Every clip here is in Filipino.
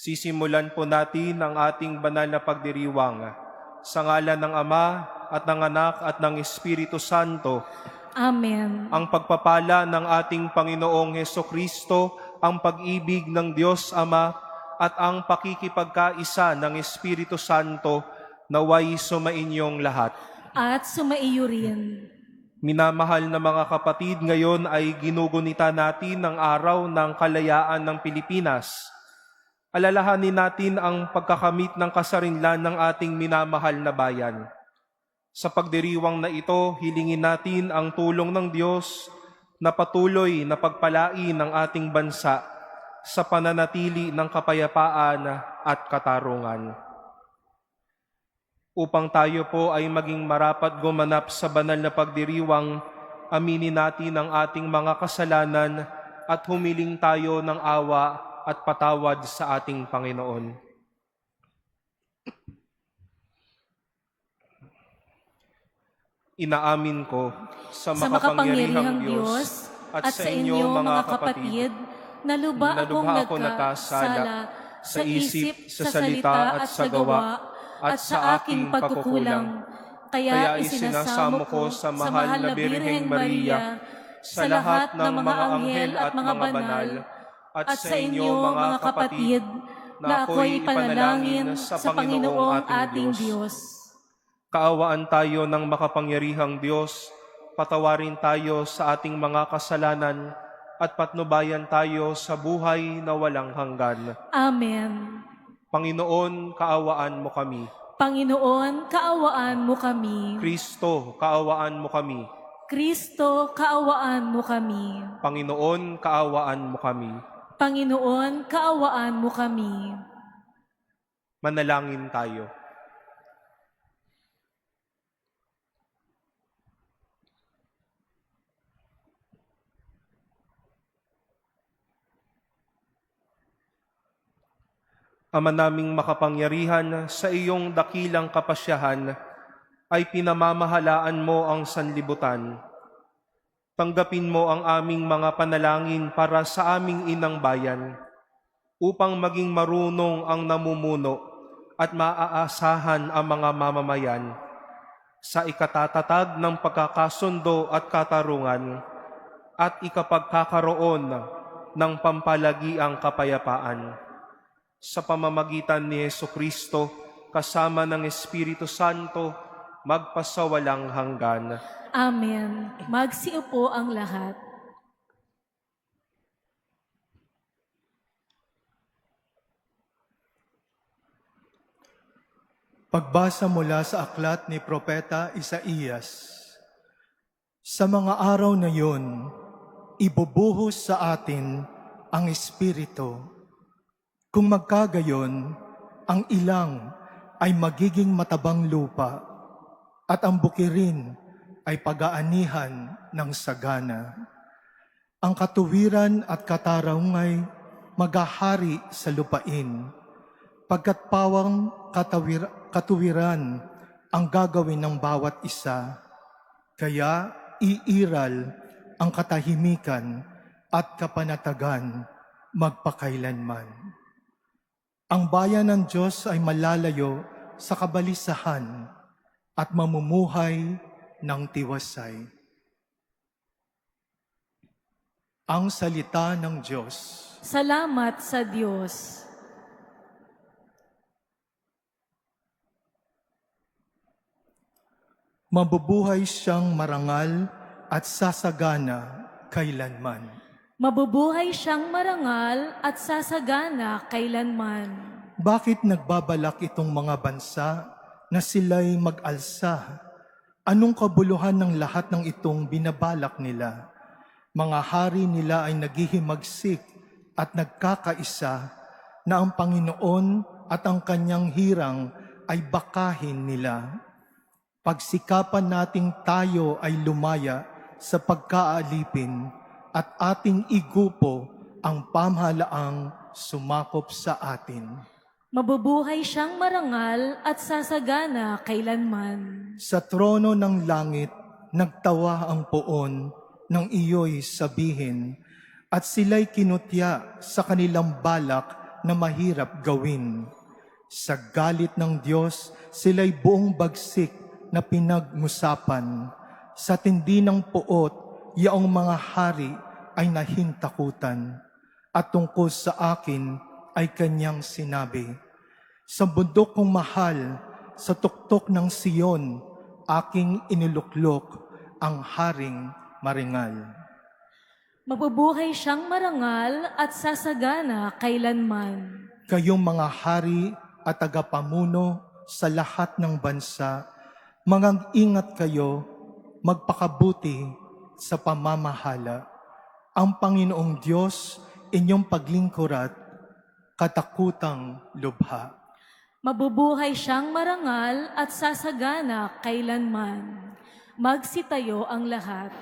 Sisimulan po natin ang ating banal na pagdiriwang sa ngalan ng Ama at ng Anak at ng Espiritu Santo. Amen. Ang pagpapala ng ating Panginoong Hesukristo, ang pag-ibig ng Diyos Ama at ang pakikipagkaisa ng Espiritu Santo naway sumainyong lahat. At sumaiyo rin. Minamahal na mga kapatid, ngayon ay ginugunita natin ang araw ng kalayaan ng Pilipinas. Alalahanin natin ang pagkakamit ng kasarinlan ng ating minamahal na bayan. Sa pagdiriwang na ito, hilingin natin ang tulong ng Diyos na patuloy na pagpalain ng ating bansa sa pananatili ng kapayapaan at katarungan. Upang tayo po ay maging marapat gumanap sa banal na pagdiriwang, aminin natin ang ating mga kasalanan at humiling tayo ng awa at patawad sa ating Panginoon. Inaamin ko sa makapangyarihang Diyos at sa inyo mga kapatid, na luba akong nagkasala sa isip, sa salita at sa gawa, at sa aking pagkukulang. Kaya isinasamo ko sa mahal na Birheng Maria, sa lahat ng mga anghel at mga banal, at sa inyo mga kapatid, na ako'y ipanalangin sa Panginoong ating Diyos. Kaawaan tayo ng makapangyarihang Diyos, patawarin tayo sa ating mga kasalanan, at patnubayan tayo sa buhay na walang hanggan. Amen. Panginoon, kaawaan mo kami. Panginoon, kaawaan mo kami. Kristo, kaawaan mo kami. Kristo, kaawaan mo kami. Panginoon, kaawaan mo kami. Panginoon, kaawaan mo kami. Manalangin tayo. Ama naming makapangyarihan, sa iyong dakilang kapasyahan ay pinamamahalaan mo ang sanlibutan. Tanggapin mo ang aming mga panalangin para sa aming inang bayan, upang maging marunong ang namumuno at maaasahan ang mga mamamayan sa ikatatatag ng pagkakasundo at katarungan at ikapagkakaroon ng pampalagiang kapayapaan. Sa pamamagitan ni Hesukristo, kasama ng Espiritu Santo, magpasawalang hanggan. Amen. Magsiupo ang lahat. Pagbasa mula sa aklat ni Propeta Isaías. Sa mga araw na yon, ibubuhos sa atin ang Espiritu. Kung magkagayon, ang ilang ay magiging matabang lupa at ang bukirin ay pag-aanihan ng sagana. Ang katuwiran at katarungan maghahari sa lupain, pagkat pawang katuwiran ang gagawin ng bawat isa. Kaya iiral ang katahimikan at kapanatagan magpakailanman. Ang bayan ng Diyos ay malalayo sa kabalisahan at mamumuhay ng tiwasay. Ang salita ng Diyos. Salamat sa Diyos. Mabubuhay siyang marangal at sasagana kailanman. Mabubuhay siyang marangal at sasagana kailanman. Bakit nagbabalak itong mga bansa na sila'y mag-alsa? Anong kabuluhan ng lahat ng itong binabalak nila? Mga hari nila ay naghihimagsik at nagkakaisa na ang Panginoon at ang kanyang hirang ay bakahin nila. Pagsikapan nating tayo ay lumaya sa pagkaalipin at ating igupo ang pamahalaang sumakop sa atin. Mabubuhay siyang marangal at sasagana kailanman. Sa trono ng langit, nagtawa ang poon ng iyo'y sabihin, at sila'y kinutya sa kanilang balak na mahirap gawin. Sa galit ng Diyos, sila'y buong bagsik na pinag-musapan. Sa tindi ng puot, yaong mga hari ay nahintakutan. At tungkol sa akin ay kanyang sinabi, sa bundok kong mahal, sa tuktok ng Siyon, aking inuluklok ang haring maringal. Mabubuhay siyang marangal at sasagana kailanman. Kayong mga hari at tagapamuno sa lahat ng bansa, ingat kayo, magpakabuti sa pamamahala. Ang Panginoong Diyos, inyong paglingkurat, katakutang lubha. Mabubuhay siyang marangal at sasagana kailanman. Magsitayo ang lahat.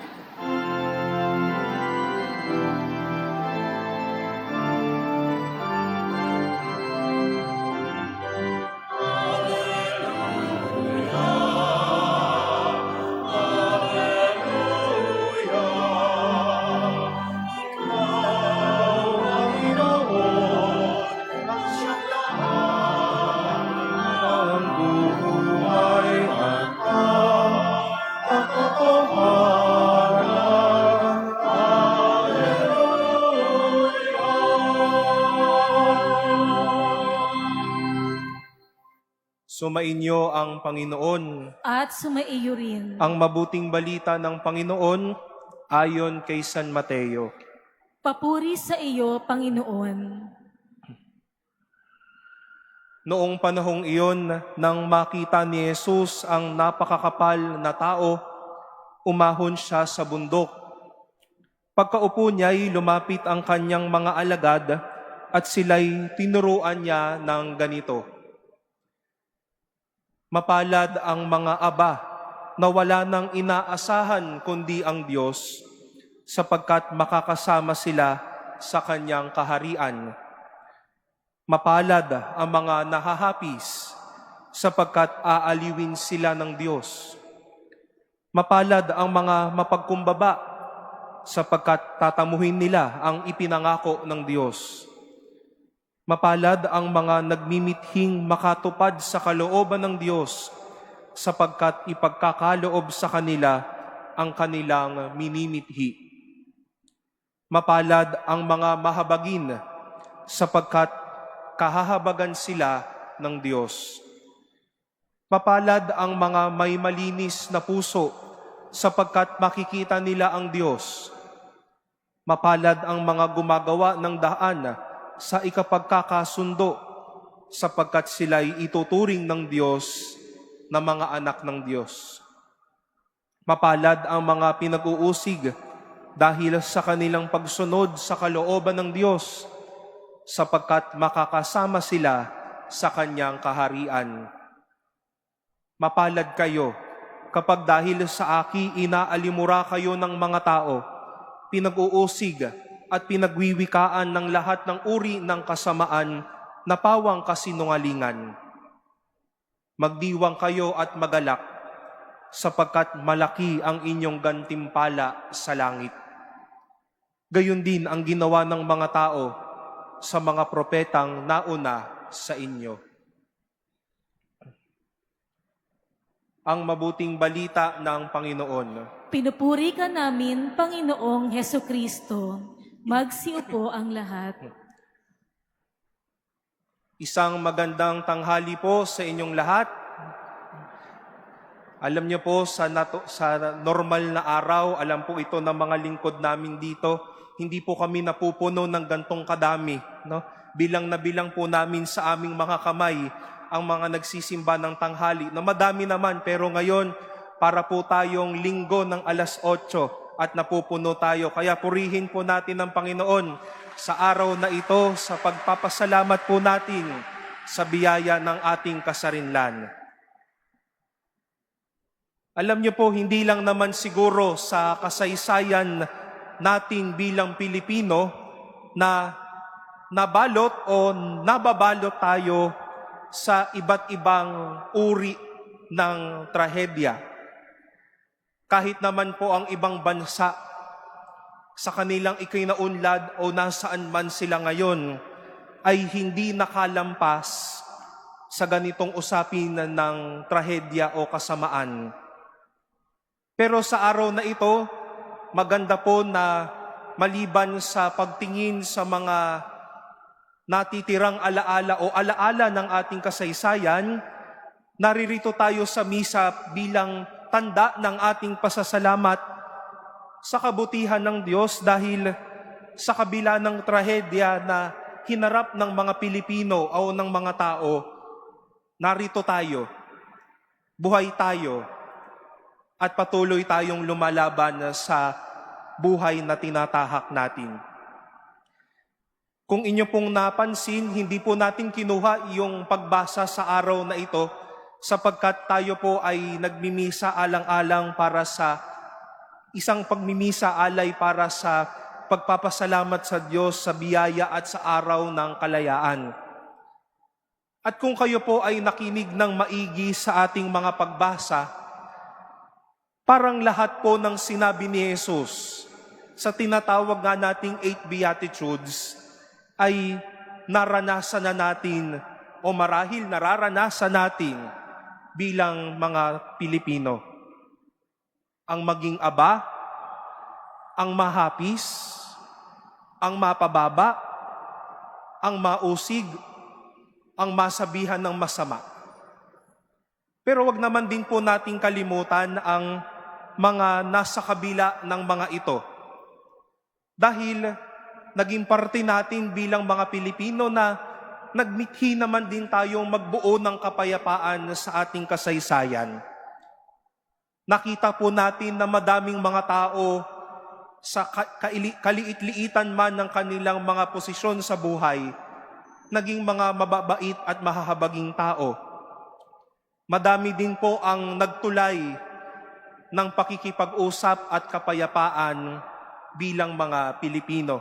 Sumainyo ang Panginoon. At sumaiyo rin. Ang mabuting balita ng Panginoon ayon kay San Mateo. Papuri sa iyo, Panginoon. Noong panahong iyon, nang makita ni Jesus ang napakakapal na tao, umahon siya sa bundok. Pagkaupo niya'y lumapit ang kanyang mga alagad at sila'y tinuruan niya ng ganito. Mapalad ang mga aba na wala nang inaasahan kundi ang Diyos, sapagkat makakasama sila sa kanyang kaharian. Mapalad ang mga nahahapis, sapagkat aaliwin sila ng Diyos. Mapalad ang mga mapagkumbaba, sapagkat tatamuhin nila ang ipinangako ng Diyos. Mapalad ang mga nagmimithing makatupad sa kalooban ng Diyos, sapagkat ipagkakaloob sa kanila ang kanilang minimithi. Mapalad ang mga mahabagin, sapagkat kahahabagan sila ng Diyos. Mapalad ang mga may malinis na puso, sapagkat makikita nila ang Diyos. Mapalad ang mga gumagawa ng daan sa ikapagkakasundo, sapagkat sila'y ituturing ng Diyos na mga anak ng Diyos. Mapalad ang mga pinag-uusig dahil sa kanilang pagsunod sa kalooban ng Diyos, sapagkat makakasama sila sa kanyang kaharian. Mapalad kayo kapag dahil sa aki inaalimura kayo ng mga tao, pinag-uusig at pinagwiwikaan ng lahat ng uri ng kasamaan na pawang kasinungalingan. Magdiwang kayo at magalak, sapagkat malaki ang inyong gantimpala sa langit. Gayon din ang ginawa ng mga tao sa mga propetang nauna sa inyo. Ang mabuting balita ng Panginoon. Pinupuri ka namin, Panginoong Hesukristo. Magsiupo ang lahat. Isang magandang tanghali po sa inyong lahat. Alam niyo po, sa normal na araw, alam po ito ng mga lingkod namin dito, hindi po kami napupuno ng gantong kadami. No? Bilang na bilang po namin sa aming mga kamay ang mga nagsisimba ng tanghali, na madami naman, pero ngayon, para po tayong linggo ng 8:00, at napupuno tayo. Kaya purihin po natin ang Panginoon sa araw na ito sa pagpapasalamat po natin sa biyaya ng ating kasarinlan. Alam niyo po, hindi lang naman siguro sa kasaysayan natin bilang Pilipino na nabalot o nababalot tayo sa iba't ibang uri ng trahedya. Kahit naman po ang ibang bansa sa kanilang ikinaunlad o nasaan man sila ngayon, ay hindi nakalampas sa ganitong usapin ng trahedya o kasamaan. Pero sa araw na ito, maganda po na maliban sa pagtingin sa mga natitirang alaala o alaala ng ating kasaysayan, naririto tayo sa misa bilang tanda ng ating pasasalamat sa kabutihan ng Diyos dahil sa kabila ng trahedya na hinarap ng mga Pilipino o ng mga tao, narito tayo, buhay tayo, at patuloy tayong lumalaban sa buhay na tinatahak natin. Kung inyo pong napansin, hindi po natin kinuha yung pagbasa sa araw na ito sapagkat tayo po ay nagmimisa alang-alang para sa isang pagmimisa alay para sa pagpapasalamat sa Diyos sa biyaya at sa araw ng kalayaan. At kung kayo po ay nakinig ng maigi sa ating mga pagbasa, parang lahat po ng sinabi ni Jesus sa tinatawag nga nating 8 Beatitudes ay naranasan na natin o marahil nararanasan natin bilang mga Pilipino. Ang maging aba, ang mahapis, ang mapababa, ang mausig, ang masabihan ng masama. Pero wag naman din po nating kalimutan ang mga nasa kabila ng mga ito. Dahil naging parte natin bilang mga Pilipino na nagmithi naman din tayong magbuo ng kapayapaan sa ating kasaysayan. Nakita po natin na madaming mga tao sa kaliit-liitan man ng kanilang mga posisyon sa buhay, naging mga mababait at mahahabaging tao. Madami din po ang nagtulay ng pakikipag-usap at kapayapaan bilang mga Pilipino.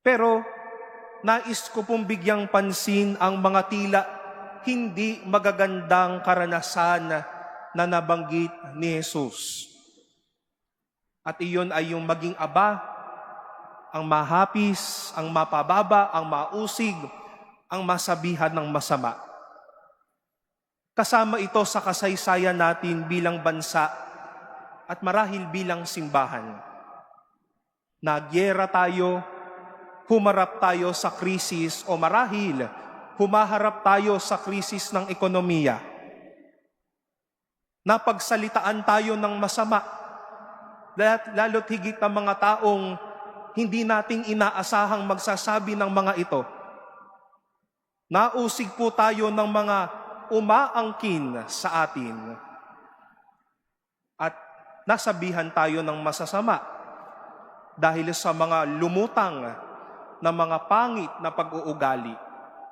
Pero nais ko pong bigyang pansin ang mga tila hindi magagandang karanasan na nabanggit ni Jesus. At iyon ay yung maging aba, ang mahapis, ang mapababa, ang mausig, ang masabihan ng masama. Kasama ito sa kasaysayan natin bilang bansa at marahil bilang simbahan. Nagyera tayo, humarap tayo sa krisis o marahil humaharap tayo sa krisis ng ekonomiya. Napagsalitaan tayo ng masama, lalo't higit ang mga taong hindi nating inaasahang magsasabi ng mga ito. Nausig po tayo ng mga umaangkin sa atin at nasabihan tayo ng masasama dahil sa mga lumutang na mga pangit na pag-uugali,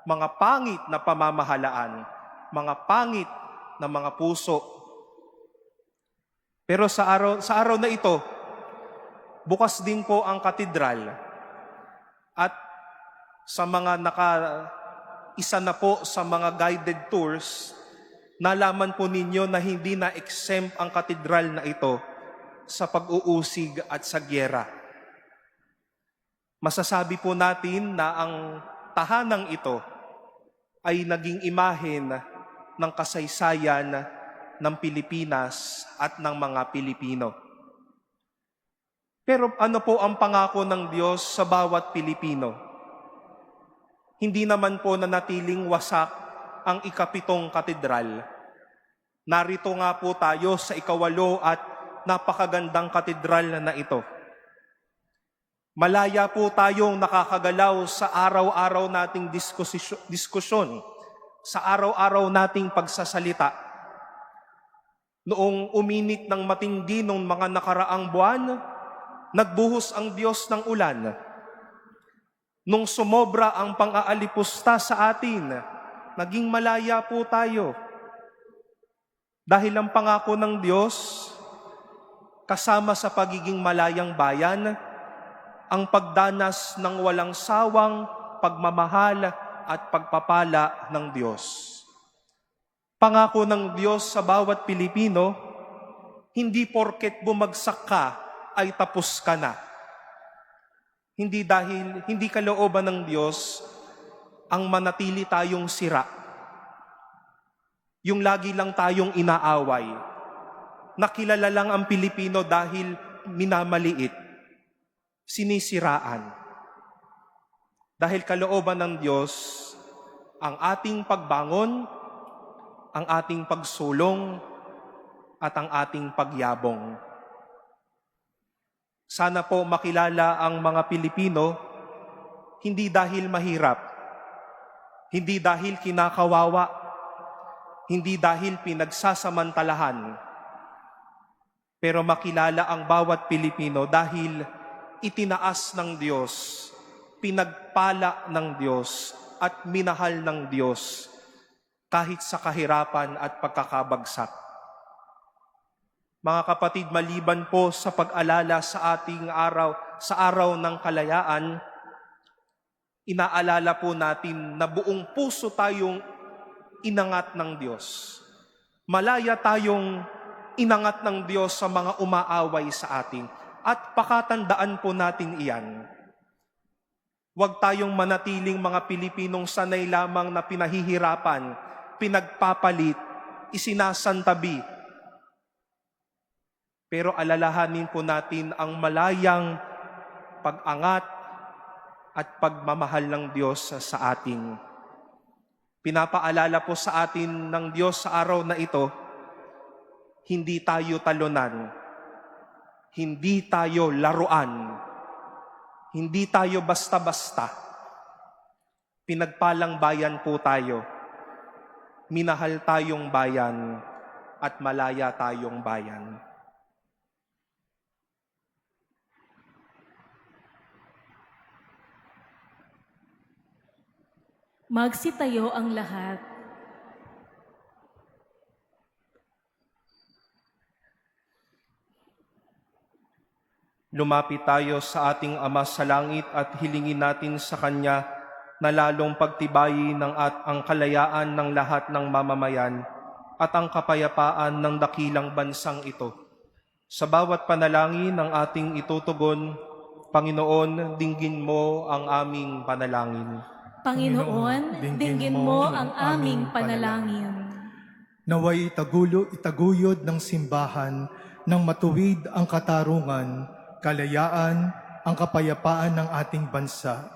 mga pangit na pamamahalaan, mga pangit na mga puso. Pero sa araw na ito, bukas din po ang katedral at sa mga isa na po sa mga guided tours, nalaman po ninyo na hindi na-exempt ang katedral na ito sa pag-uusig at sa gyera. Masasabi po natin na ang tahanang ito ay naging imahen ng kasaysayan ng Pilipinas at ng mga Pilipino. Pero ano po ang pangako ng Diyos sa bawat Pilipino? Hindi naman po nanatiling wasak ang ikapitong katedral. Narito nga po tayo sa ikawalo at napakagandang katedral na ito. Malaya po tayong nakakagalaw sa araw-araw nating diskusyon, sa araw-araw nating pagsasalita. Noong uminit ng matindi nung mga nakaraang buwan, nagbuhos ang Diyos ng ulan. Nung sumobra ang pang-aalipusta sa atin, naging malaya po tayo. Dahil ang pangako ng Diyos, kasama sa pagiging malayang bayan, ang pagdanas ng walang sawang pagmamahal at pagpapala ng Diyos. Pangako ng Diyos sa bawat Pilipino, hindi porket bumagsak ka ay tapos ka na. hindi kalooban ng Diyos ang manatili tayong sira. Yung lagi lang tayong inaaway. Nakilala lang ang Pilipino dahil minamaliit, sinisiraan. Dahil kalooban ng Diyos, ang ating pagbangon, ang ating pagsulong, at ang ating pagyabong. Sana po makilala ang mga Pilipino, hindi dahil mahirap, hindi dahil kinakawawa, hindi dahil pinagsasamantalahan, pero makilala ang bawat Pilipino dahil itinaas ng Diyos, pinagpala ng Diyos, at minahal ng Diyos kahit sa kahirapan at pagkakabagsak. Mga kapatid, maliban po sa pag-alala sa ating sa araw ng kalayaan, inaalala po natin na buong puso tayong inangat ng Diyos. Malaya tayong inangat ng Diyos sa mga umaaway sa atin. At pakatandaan po natin iyan. Huwag tayong manatiling mga Pilipinong sanay lamang na pinahihirapan, pinagpapalit, isinasantabi. Pero alalahanin po natin ang malayang pag-angat at pagmamahal ng Diyos sa atin. Pinapaalala po sa atin ng Diyos sa araw na ito, hindi tayo talunan, hindi tayo laruan, hindi tayo basta-basta. Pinagpalang bayan po tayo, minahal tayong bayan at malaya tayong bayan. Magsitayo ang lahat. Lumapit tayo sa ating Ama sa langit at hilingin natin sa Kanya na lalong pagtibayin ang kalayaan ng lahat ng mamamayan at ang kapayapaan ng dakilang bansang ito. Sa bawat panalangin ng ating itutugon, Panginoon, dinggin mo ang aming panalangin. Panginoon, dinggin mo ang aming panalangin. Naway itaguyod ng simbahan ng matuwid ang katarungan, kalayaan, ang kapayapaan ng ating bansa.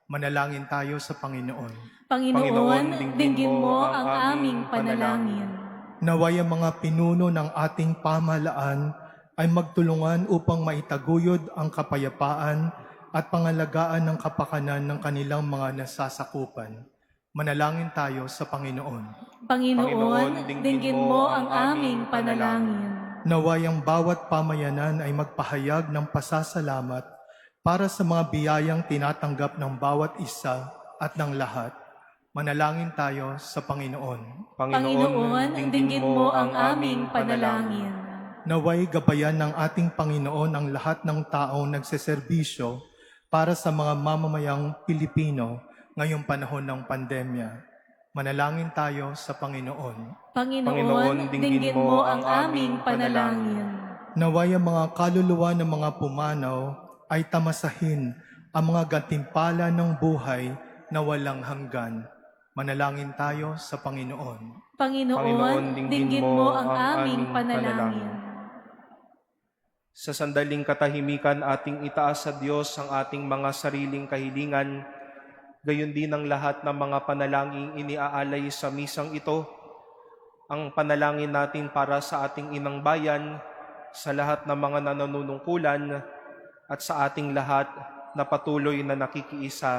Manalangin tayo sa Panginoon. Panginoon, dinggin mo ang aming panalangin. Naway ang mga pinuno ng ating pamahalaan ay magtulungan upang maitaguyod ang kapayapaan at pangalagaan ng kapakanan ng kanilang mga nasasakupan. Manalangin tayo sa Panginoon. Panginoon, dinggin mo ang aming panalangin. Naway ang bawat pamayanan ay magpahayag ng pasasalamat para sa mga biyayang tinatanggap ng bawat isa at ng lahat. Manalangin tayo sa Panginoon. Panginoon, dinggin mo ang aming panalangin. Naway gabayan ng ating Panginoon ang lahat ng taong nagseserbisyo para sa mga mamamayang Pilipino ngayong panahon ng pandemya. Manalangin tayo sa Panginoon. Panginoon, dinggin mo ang aming panalangin. Naway ang mga kaluluwa ng mga pumanaw ay tamasahin ang mga gantimpala ng buhay na walang hanggan. Manalangin tayo sa Panginoon. Panginoon, dinggin mo ang aming panalangin. Sa sandaling katahimikan ating itaas sa Diyos ang ating mga sariling kahilingan, gayon din ang lahat ng mga panalangin iniaalay sa misang ito, ang panalangin natin para sa ating inang bayan, sa lahat ng mga nanunungkulan, at sa ating lahat na patuloy na nakikiisa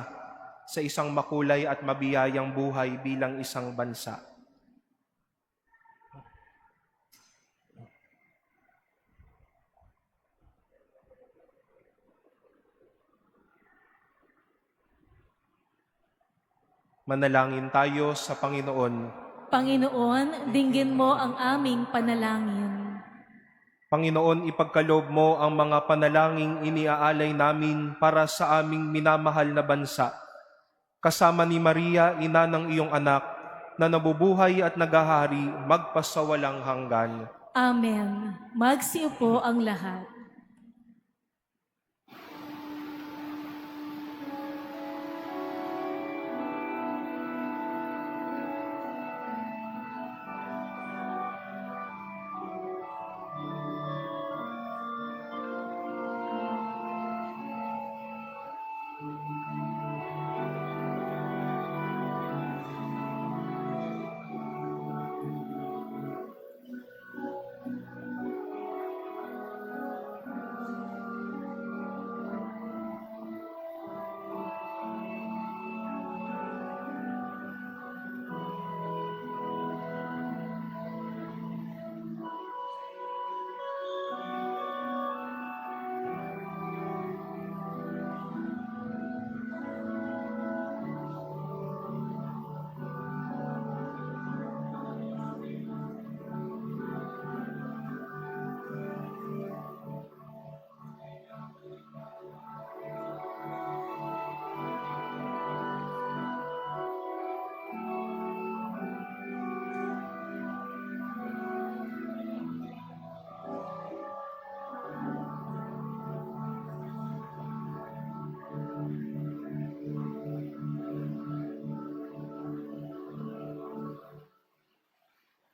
sa isang makulay at mabiyayang buhay bilang isang bansa. Manalangin tayo sa Panginoon. Panginoon, dinggin mo ang aming panalangin. Panginoon, ipagkaloob mo ang mga panalangin iniaalay namin para sa aming minamahal na bansa. Kasama ni Maria, ina ng iyong anak, na nabubuhay at nagahari magpasawalang hanggan. Amen. Magsiupo ang lahat.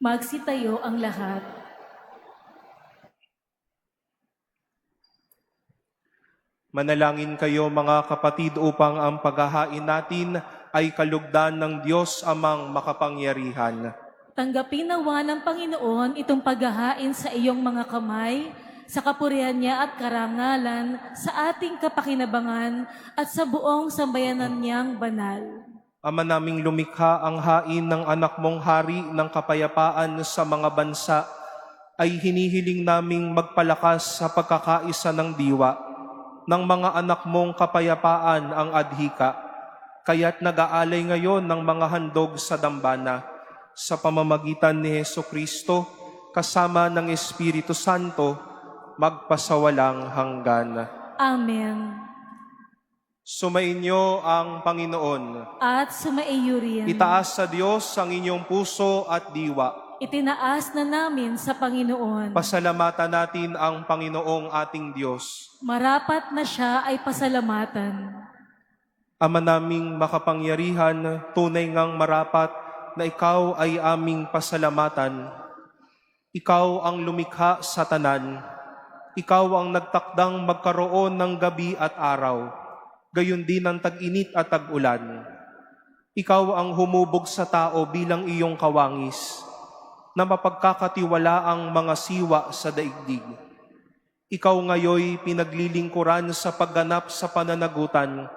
Magsitayo ang lahat. Manalangin kayo mga kapatid upang ang paghahain natin ay kalugdan ng Diyos amang makapangyarihan. Tanggapin nawa ng Panginoon itong paghahain sa iyong mga kamay, sa kapurihan niya at karangalan, sa ating kapakinabangan at sa buong sambayanan niyang banal. Ama naming lumikha, ang hain ng anak mong hari ng kapayapaan sa mga bansa ay hinihiling naming magpalakas sa pagkakaisa ng diwa ng mga anak mong kapayapaan ang adhika. Kaya't nag-aalay ngayon ng mga handog sa dambana sa pamamagitan ni Hesukristo kasama ng Espiritu Santo magpasawalang hanggan. Amen. Sumainyo ang Panginoon. At sumaiyo rin. Itaas sa Diyos ang inyong puso at diwa. Itinaas na namin sa Panginoon. Pasalamatan natin ang Panginoong ating Diyos. Marapat na siya ay pasalamatan. Ama naming makapangyarihan, tunay ngang marapat na ikaw ay aming pasalamatan. Ikaw ang lumikha sa tanan. Ikaw ang nagtakdang magkaroon ng gabi at araw, gayon din ang tag-init at tag-ulan. Ikaw ang humubog sa tao bilang iyong kawangis, na mapagkakatiwala ang mga siwa sa daigdig. Ikaw ngayoy pinaglilingkuran sa pagganap sa pananagutan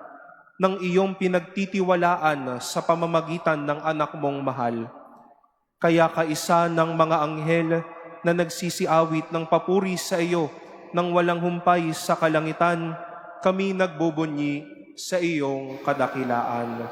ng iyong pinagtitiwalaan sa pamamagitan ng anak mong mahal. Kaya kaisa ng mga anghel na nagsisiawit ng papuri sa iyo nang walang humpay sa kalangitan, kami nagbubunyi sa iyong kadakilaan.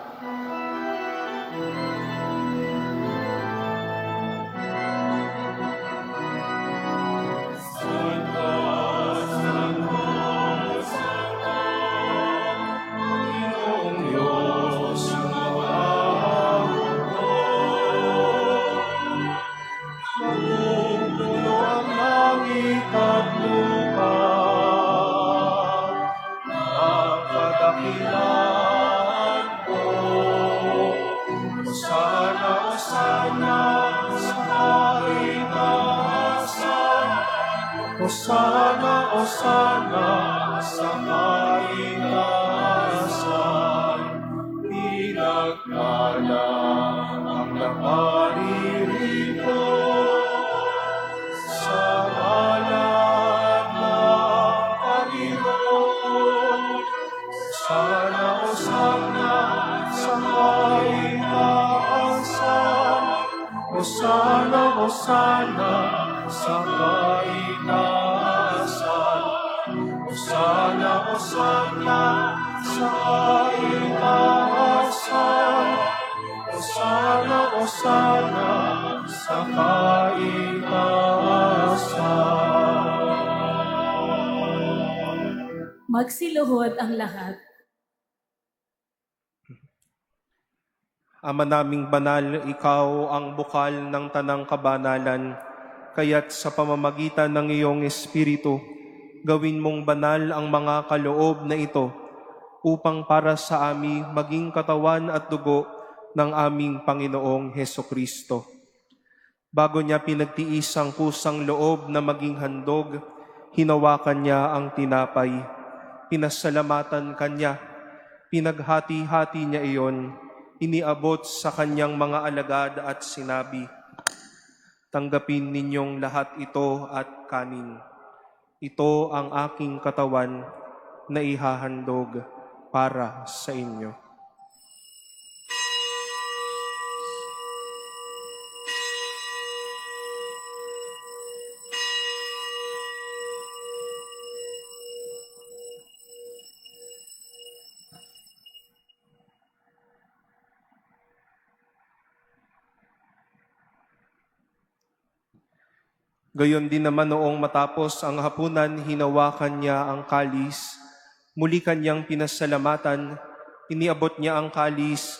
Osana, Osana, sa kaitaasan, pinagpala ang naparirito sa ngalan ng Panginoon. Osana, Osana, sa kaitaasan, Osana, Osana, sa kaitaasan. Osana, Osana, sa kaitaasan. Osana, Osana, sa kaitaasan. Magsiluhod ang lahat. Ama naming banal, ikaw ang bukal ng tanang kabanalan, kaya't sa pamamagitan ng iyong Espiritu, gawin mong banal ang mga kaloob na ito upang para sa amin maging katawan at dugo ng aming Panginoong Hesukristo. Bago niya pinagtiis ang kusang loob na maging handog, hinawakan niya ang tinapay, pinasalamatan kanya, pinaghati-hati niya iyon, iniabot sa kanyang mga alagad at sinabi, "Tanggapin ninyong lahat ito at kanin. Ito ang aking katawan na ihahandog para sa inyo." Gayon din naman noong matapos ang hapunan, hinawakan niya ang kalis, muli kanyang pinasalamatan, iniabot niya ang kalis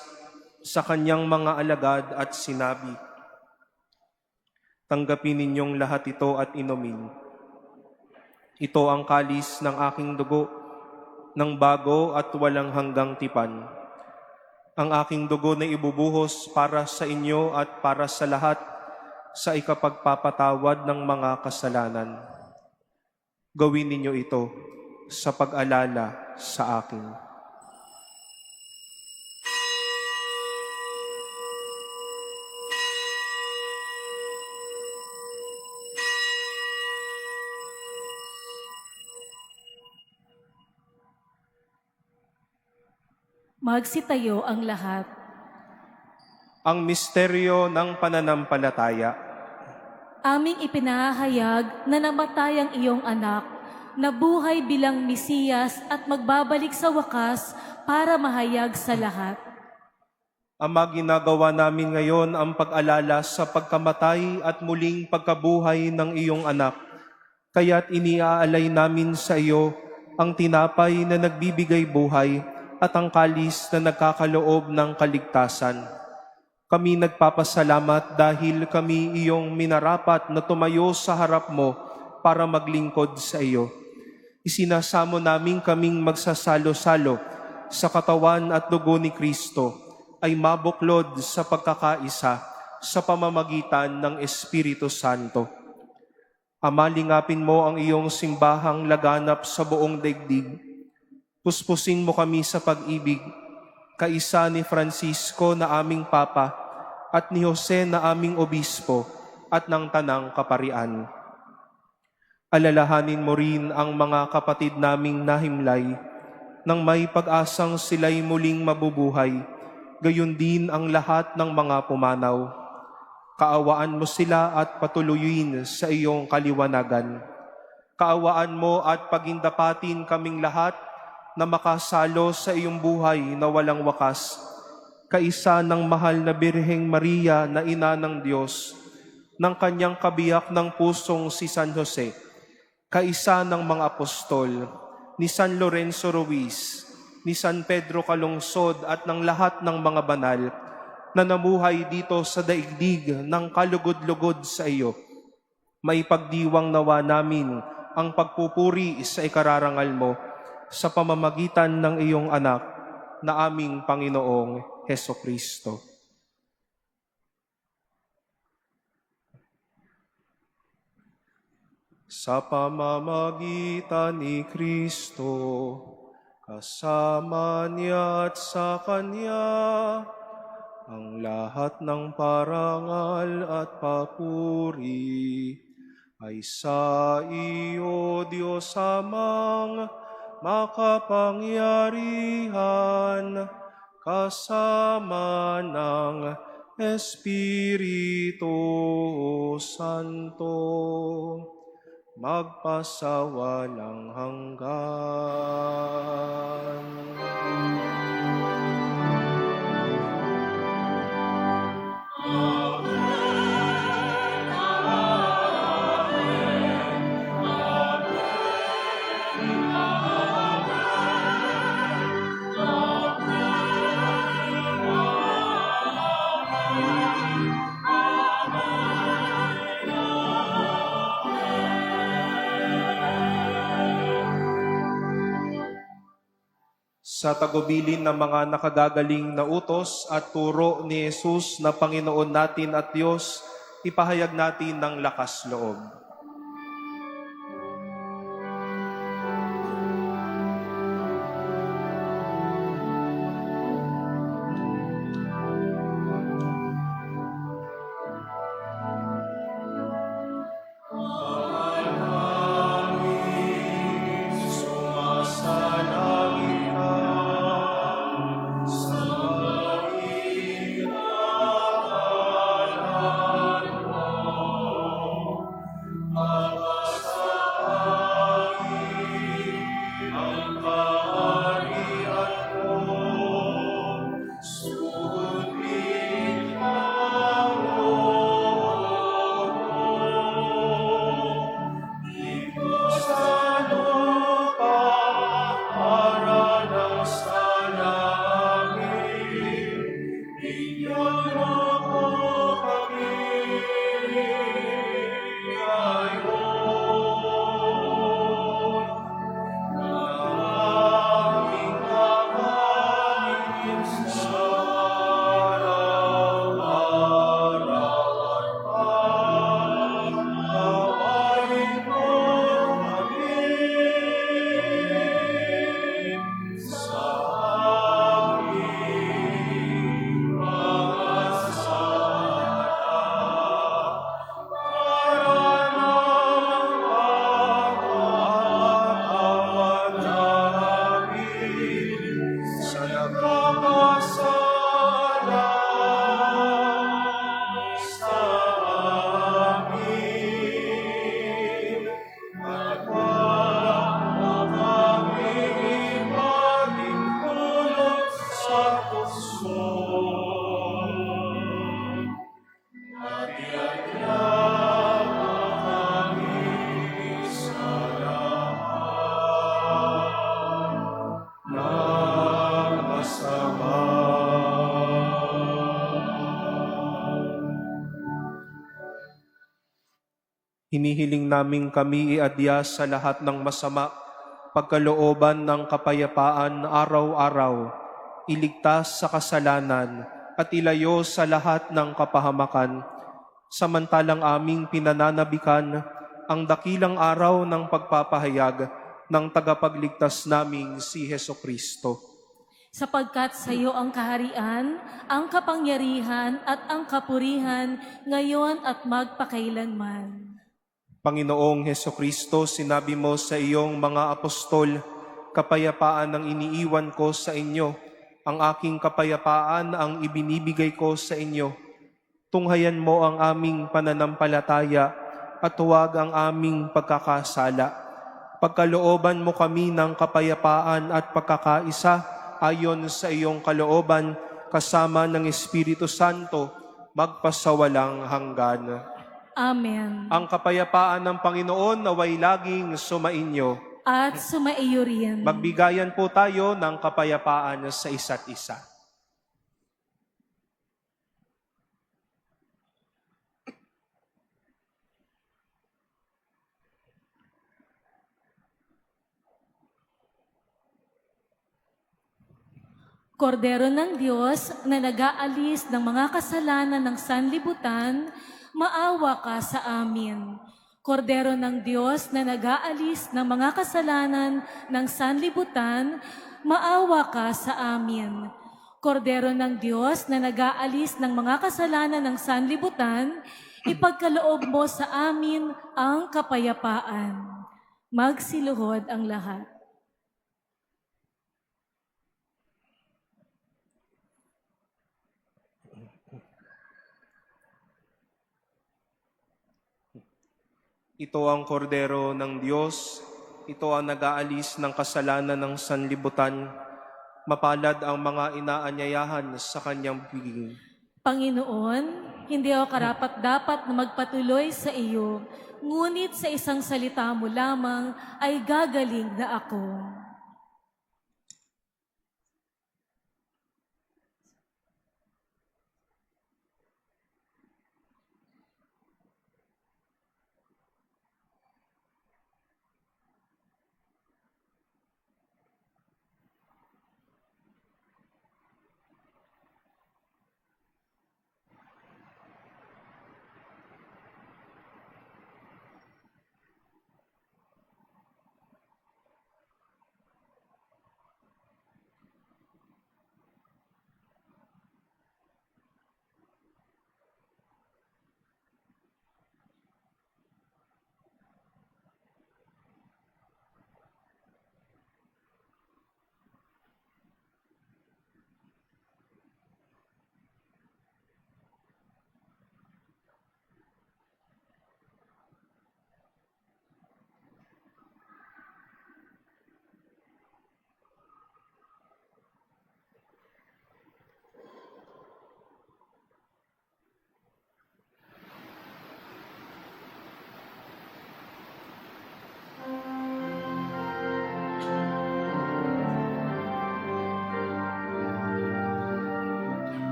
sa kanyang mga alagad at sinabi, "Tanggapin ninyong lahat ito at inumin. Ito ang kalis ng aking dugo, ng bago at walang hanggang tipan. Ang aking dugo na ibubuhos para sa inyo at para sa lahat sa ikapagpapatawad ng mga kasalanan. Gawin ninyo ito sa pag-alala sa akin. Magsitayo ang lahat. Ang misteryo ng pananampalataya. Aming ipinahayag na namatay ang iyong anak, na buhay bilang Mesiyas at magbabalik sa wakas para mahayag sa lahat. Ama, ginagawa namin ngayon ang pag-alala sa pagkamatay at muling pagkabuhay ng iyong anak. Kaya't iniaalay namin sa iyo ang tinapay na nagbibigay buhay at ang kalis na nagkakaloob ng kaligtasan. Kami nagpapasalamat dahil kami iyong minarapat na tumayo sa harap mo para maglingkod sa iyo. Isinasamo namin kaming magsasalo-salo sa katawan at dugo ni Kristo ay mabuklod sa pagkakaisa sa pamamagitan ng Espiritu Santo. Ama, lingapin mo ang iyong simbahang laganap sa buong daigdig. Puspusin mo kami sa pag-ibig, kaisa ni Francisco na aming Papa at ni Jose na aming Obispo at ng Tanang Kaparian. Alalahanin mo rin ang mga kapatid naming nahimlay nang may pag-asang sila'y muling mabubuhay, gayon din ang lahat ng mga pumanaw. Kaawaan mo sila at patuloyin sa iyong kaliwanagan. Kaawaan mo at pagindapatin kaming lahat na makasalo sa iyong buhay na walang wakas, kaisa ng mahal na Birheng Maria na Ina ng Diyos, ng kanyang kabiyak ng pusong si San Jose, kaisa ng mga apostol, ni San Lorenzo Ruiz, ni San Pedro Calungsod at ng lahat ng mga banal na namuhay dito sa daigdig ng kalugod-lugod sa iyo. Maipagdiwang nawa namin ang pagpupuri sa ikararangal mo sa pamamagitan ng iyong anak na aming Panginoong Hesukristo. Sa pamamagitan ni Kristo, kasama niya at sa Kanya, ang lahat ng parangal at papuri ay sa iyo, Diyos Amang makapangyarihan, kasama ng Espiritu Santo, magpasawalang hanggan. Sa tagubilin ng mga nakagagaling na utos at turo ni Jesus na Panginoon natin at Diyos, ipahayag natin ng lakas loob. Hinihiling namin kami iadya sa lahat ng masama, pagkalooban ng kapayapaan araw-araw, iligtas sa kasalanan at ilayo sa lahat ng kapahamakan, samantalang aming pinananabikan ang dakilang araw ng pagpapahayag ng tagapagligtas naming si Hesukristo. Sapagkat sa iyo ang kaharian, ang kapangyarihan at ang kapurihan ngayon at magpakailanman. Panginoong Hesukristo, sinabi mo sa iyong mga apostol, kapayapaan ang iniiwan ko sa inyo, ang aking kapayapaan ang ibinibigay ko sa inyo. Tunghayan mo ang aming pananampalataya at huwag ang aming pagkakasala. Pagkalooban mo kami ng kapayapaan at pagkakaisa ayon sa iyong kalooban kasama ng Espiritu Santo magpasawalang hanggan. Amen. Ang kapayapaan ng Panginoon naway laging sumainyo. At sumaiyo rin. Magbigayan po tayo ng kapayapaan sa isa't isa. Kordero ng Diyos na nag-aalis ng mga kasalanan ng sanlibutan, maawa ka sa amin. Kordero ng Diyos na nag-aalis ng mga kasalanan ng sanlibutan, maawa ka sa amin. Kordero ng Diyos na nag-aalis ng mga kasalanan ng sanlibutan, ipagkaloob mo sa amin ang kapayapaan. Magsiluhod ang lahat. Ito ang kordero ng Diyos, ito ang nag-aalis ng kasalanan ng sanlibutan. Mapalad ang mga inaanyayahan sa kanyang piging. Panginoon, hindi ako karapat-dapat na magpatuloy sa iyo, ngunit sa isang salita mo lamang ay gagaling na ako.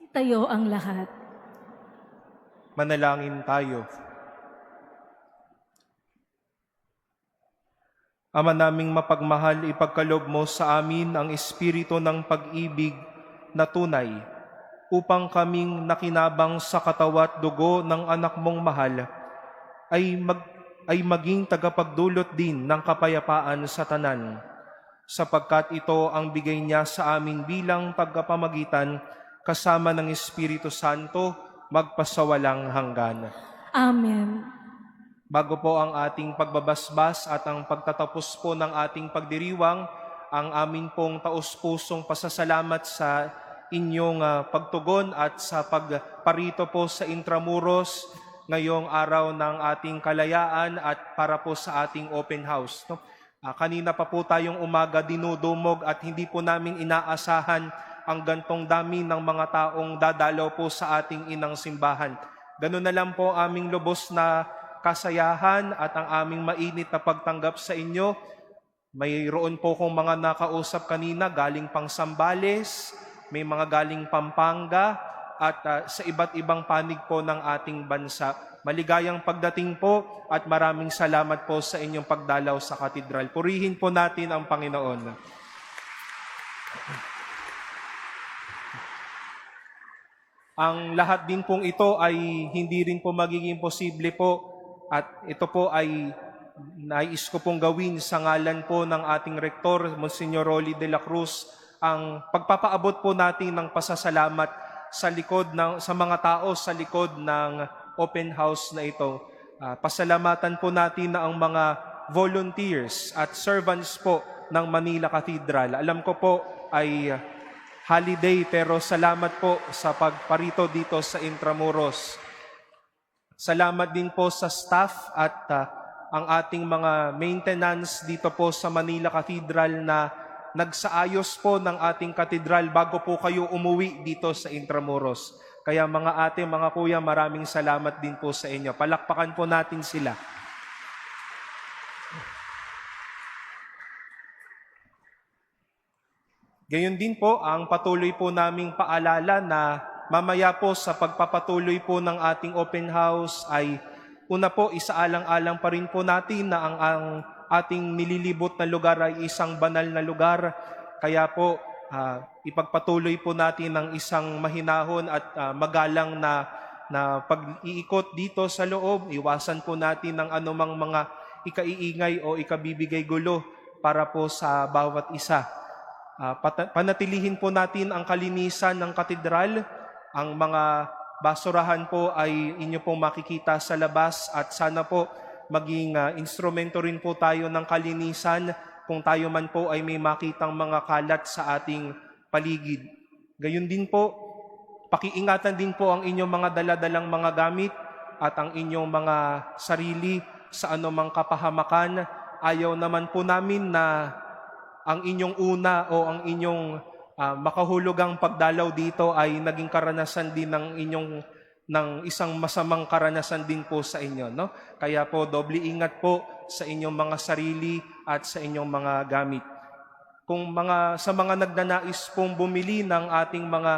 Tayo ang lahat. Manalangin tayo. Ama naming mapagmahal, ipagkaloob mo sa amin ang espiritu ng pag-ibig na tunay upang kaming nakinabang sa katawan at dugo ng anak mong mahal ay maging tagapagdulot din ng kapayapaan sa tanan, sapagkat ito ang bigay niya sa amin bilang tagapamagitan kasama ng Espiritu Santo magpasawalang hanggan. Amen. Bago po ang ating pagbabasbas at ang pagtatapos po ng ating pagdiriwang, ang amin pong taus-pusong pasasalamat sa inyong pagtugon at sa pagparito po sa Intramuros ngayong araw ng ating kalayaan at para po sa ating open house. Kanina pa po tayong umaga dinudumog at hindi po namin inaasahan ang gantong dami ng mga taong dadalaw po sa ating inang simbahan. Ganun na lang po aming lubos na kasayahan at ang aming mainit na pagtanggap sa inyo. Mayroon po kong mga nakausap kanina galing pang Sambales, may mga galing Pampanga at sa iba't ibang panig po ng ating bansa. Maligayang pagdating po at maraming salamat po sa inyong pagdalaw sa katedral. Purihin po natin ang Panginoon. Ang lahat din pong ito ay hindi rin po magiging posible po at ito po ay nais ko pong gawin sa ngalan po ng ating Rektor, Monsignor Rolly de la Cruz, ang pagpapaabot po natin ng pasasalamat sa mga tao sa likod ng open house na ito. Pasalamatan po natin na ang mga volunteers at servants po ng Manila Cathedral. Alam ko po ay holiday pero salamat po sa pagparito dito sa Intramuros. Salamat din po sa staff at ang ating mga maintenance dito po sa Manila Cathedral na nagsaayos po ng ating katedral bago po kayo umuwi dito sa Intramuros. Kaya mga ate, mga kuya, maraming salamat din po sa inyo. Palakpakan po natin sila. Gayon din po ang patuloy po naming paalala na mamaya po sa pagpapatuloy po ng ating open house ay una po isaalang-alang pa rin po natin na ang ating nililibot na lugar ay isang banal na lugar. Kaya po ipagpatuloy po natin ng isang mahinahon at magalang na pag-iikot dito sa loob. Iwasan po natin ng anumang mga ikaiingay o ikabibigay gulo para po sa bawat isa. Panatilihin po natin ang kalinisan ng katedral. Ang mga basurahan po ay inyo pong makikita sa labas at sana po maging instrumento rin po tayo ng kalinisan kung tayo man po ay may makitang mga kalat sa ating paligid. Gayun din po, pakiingatan din po ang inyong mga daladalang mga gamit at ang inyong mga sarili sa anumang kapahamakan. Ayaw naman po namin na ang inyong una o ang inyong makahulugang pagdalaw dito ay naging karanasan din ng inyong ng isang masamang karanasan din po sa inyo, no? Kaya po, doble ingat po sa inyong mga sarili at sa inyong mga gamit. Sa mga nagnanais pong bumili ng ating mga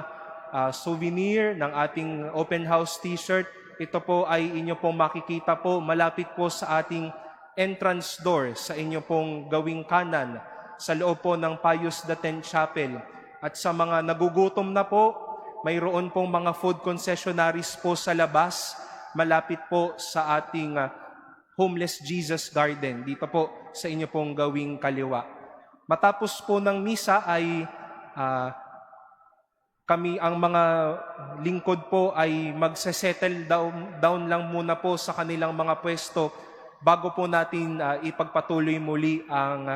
souvenir, ng ating open house t-shirt, ito po ay inyo pong makikita po, malapit po sa ating entrance door, sa inyo pong gawing kanan, sa loob po ng Pius X Chapel. At sa mga nagugutom na po, mayroon pong mga food concessionaries po sa labas, malapit po sa ating Homeless Jesus Garden, dito po sa inyo pong gawing kaliwa. Matapos po ng misa ay kami, ang mga lingkod po, ay magse-settle down lang muna po sa kanilang mga pwesto bago po natin ipagpatuloy muli ang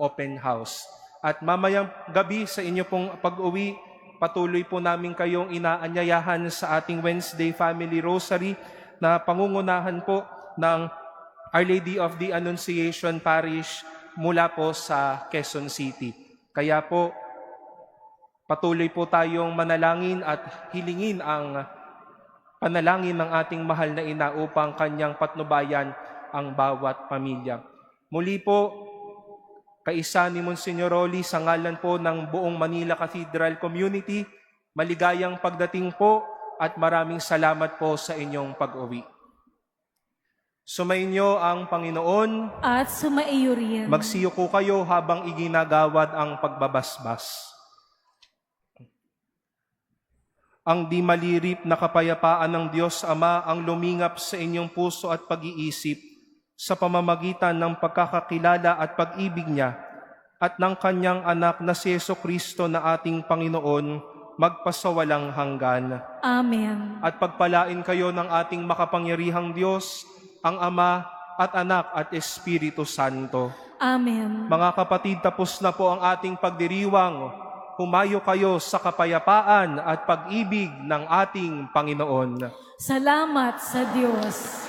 open house. At mamayang gabi sa inyo pong pag-uwi, patuloy po namin kayong inaanyayahan sa ating Wednesday Family Rosary na pangungunahan po ng Our Lady of the Annunciation Parish mula po sa Quezon City. Kaya po, patuloy po tayong manalangin at hilingin ang panalangin ng ating mahal na ina upang kanyang patnubayan ang bawat pamilya. Muli po, kaisa ni Monsignor Rolly, sa ngalan po ng buong Manila Cathedral Community, maligayang pagdating po at maraming salamat po sa inyong pag-uwi. Sumainyo ang Panginoon At sumaiyo rin. magsiyuko kayo habang iginagawad ang pagbabasbas. Ang di malirip na kapayapaan ng Diyos Ama ang lumingap sa inyong puso at pag-iisip sa pamamagitan ng pagkakakilala at pag-ibig niya at ng kanyang anak na si Jesucristo na ating Panginoon magpasawalang hanggan. Amen. At pagpalain kayo ng ating makapangyarihang Diyos, ang Ama at Anak at Espiritu Santo. Amen. Mga kapatid, tapos na po ang ating pagdiriwang. Humayo kayo sa kapayapaan at pag-ibig ng ating Panginoon. Salamat sa Diyos.